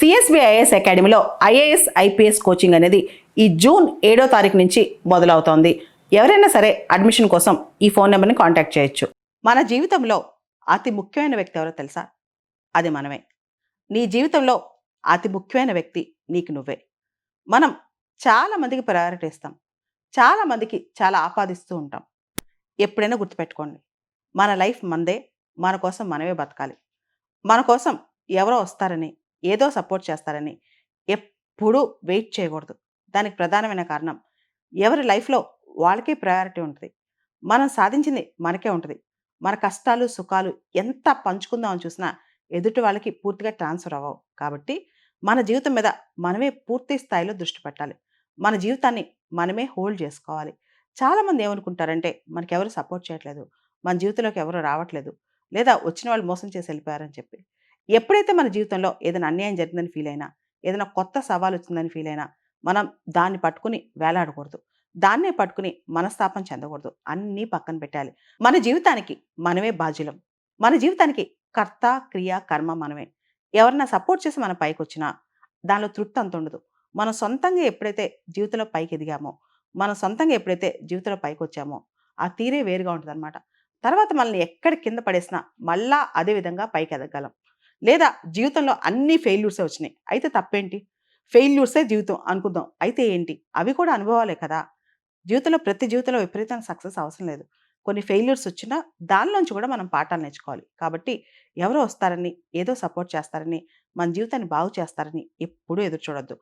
CSBIS అకాడమీలో IAS IPS coaching అనేది ఈ జూన్ 7వ తారీఖు నుంచి మొదలవుతోంది. ఎవరైనా సరే అడ్మిషన్ కోసం ఈ ఫోన్ నెంబర్ని కాంటాక్ట్ చేయొచ్చు. మన జీవితంలో అతి ముఖ్యమైన వ్యక్తి ఎవరో తెలుసా? అది మనమే. నీ జీవితంలో అతి ముఖ్యమైన వ్యక్తి నీకు నువ్వే. మనం చాలా మందికి ప్రయారిటీ ఇస్తాం, చాలా మందికి చాలా ఆపాదిస్తూ ఉంటాం. ఎప్పుడైనా గుర్తుపెట్టుకోండి, మన లైఫ్ మనదే, మన కోసం మనమే బతకాలి. మన కోసం ఎవరో వస్తారని, ఏదో సపోర్ట్ చేస్తారని ఎప్పుడూ వెయిట్ చేయకూడదు. దానికి ప్రధానమైన కారణం, ఎవరి లైఫ్లో వాళ్ళకే ప్రయారిటీ ఉంటుంది. మనం సాధించింది మనకే ఉంటుంది. మన కష్టాలు సుఖాలు ఎంత పంచుకుందామని చూసినా ఎదుటి వాళ్ళకి పూర్తిగా ట్రాన్స్ఫర్ అవ్వవు. కాబట్టి మన జీవితం మీద మనమే పూర్తి స్థాయిలో దృష్టి పెట్టాలి. మన జీవితాన్ని మనమే హోల్డ్ చేసుకోవాలి. చాలామంది ఏమనుకుంటారంటే, మనకెవరు సపోర్ట్ చేయట్లేదు, మన జీవితంలోకి ఎవరు రావట్లేదు, లేదా వచ్చిన వాళ్ళు మోసం చేసి వెళ్ళిపోయారని చెప్పి. ఎప్పుడైతే మన జీవితంలో ఏదైనా అన్యాయం జరిగిందని ఫీల్ అయినా, ఏదైనా కొత్త సవాలు వచ్చిందని ఫీల్ అయినా, మనం దాన్ని పట్టుకుని వేలాడకూడదు. దాన్నే పట్టుకుని మనస్తాపం చెందకూడదు. అన్నీ పక్కన పెట్టాలి. మన జీవితానికి మనమే బాధ్యులం. మన జీవితానికి కర్త, క్రియ, కర్మ మనమే. ఎవరన్నా సపోర్ట్ చేసి మన పైకొచ్చినా దానిలో తృప్తి అంత ఉండదు. మనం సొంతంగా ఎప్పుడైతే జీవితంలో పైకి ఎదిగామో, మనం సొంతంగా ఎప్పుడైతే జీవితంలో పైకొచ్చామో, ఆ తీరే వేరుగా ఉంటుందన్నమాట. తర్వాత మనల్ని ఎక్కడ కింద పడేసినా మళ్ళా అదే విధంగా పైకి ఎదగలం. లేదా జీవితంలో అన్ని ఫెయిల్యూర్సే వచ్చినాయి, అయితే తప్పేంటి? ఫెయిల్యూర్సే జీవితం అనుకుందాం, అయితే ఏంటి? అవి కూడా అనుభవాలే కదా. జీవితంలో విపరీతమైన సక్సెస్ అవసరం లేదు. కొన్ని ఫెయిల్యూర్స్ వచ్చినా దానిలోంచి కూడా మనం పాఠాలు నేర్చుకోవాలి. కాబట్టి ఎవరో వస్తారని, ఏదో సపోర్ట్ చేస్తారని, మన జీవితాన్ని బాగు చేస్తారని ఎప్పుడూ ఎదురు చూడొద్దు.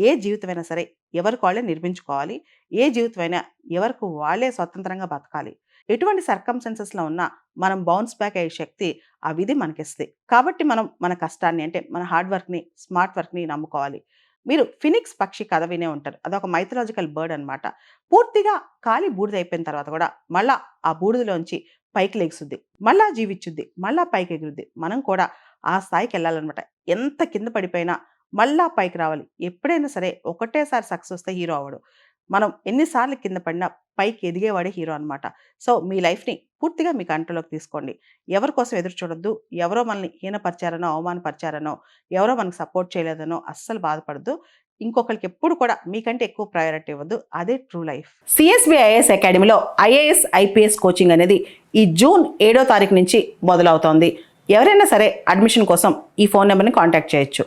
ఏ జీవితమైనా సరే ఎవరికి వాళ్ళే నిర్మించుకోవాలి. ఏ జీవితమైనా ఎవరికి వాళ్ళే స్వతంత్రంగా బతకాలి. ఎటువంటి సర్కమ్స్టెన్సెస్లో ఉన్నా మనం బౌన్స్ బ్యాక్ అయ్యే శక్తి ఆ విధి మనకిస్తుంది. కాబట్టి మనం మన కష్టాన్ని, అంటే మన హార్డ్ వర్క్ని, స్మార్ట్ వర్క్ని నమ్ముకోవాలి. మీరు ఫినిక్స్ పక్షి కథ వినే ఉంటారు. అదొక మైథలాజికల్ బర్డ్ అనమాట. పూర్తిగా కాలి బూడిద అయిపోయిన తర్వాత కూడా మళ్ళా ఆ బూడిదలోంచి పైకి లెగుస్తుంది, మళ్ళా జీవించుద్ది, మళ్ళా పైకి ఎగురుద్ది. మనం కూడా ఆ స్థాయికి వెళ్ళాలన్నమాట. ఎంత కింద పడిపోయినా మళ్ళా పైకి రావాలి. ఎప్పుడైనా సరే ఒకటేసారి సక్సెస్ వస్తే హీరో అవ్వడు. మనం ఎన్నిసార్లు కింద పడినా పైకి ఎదిగేవాడే హీరో అనమాట. సో మీ లైఫ్ని పూర్తిగా మీ కంట్రోల్లోకి తీసుకోండి. ఎవరి కోసం ఎదురు చూడొద్దు. ఎవరో మనల్ని హీనపరిచారనో, అవమానపరిచారనో, ఎవరో మనకు సపోర్ట్ చేయలేదనో అస్సలు బాధపడద్దు. ఇంకొకరికి ఎప్పుడు కూడా మీకంటే ఎక్కువ ప్రయారిటీ ఇవ్వద్దు. అదే ట్రూ లైఫ్. సిఎస్బిఐఎస్ అకాడమీలో ఐఏఎస్ ఐపీఎస్ కోచింగ్ అనేది ఈ జూన్ 7వ తారీఖు నుంచి మొదలవుతోంది. ఎవరైనా సరే అడ్మిషన్ కోసం ఈ ఫోన్ నెంబర్ని కాంటాక్ట్ చేయొచ్చు.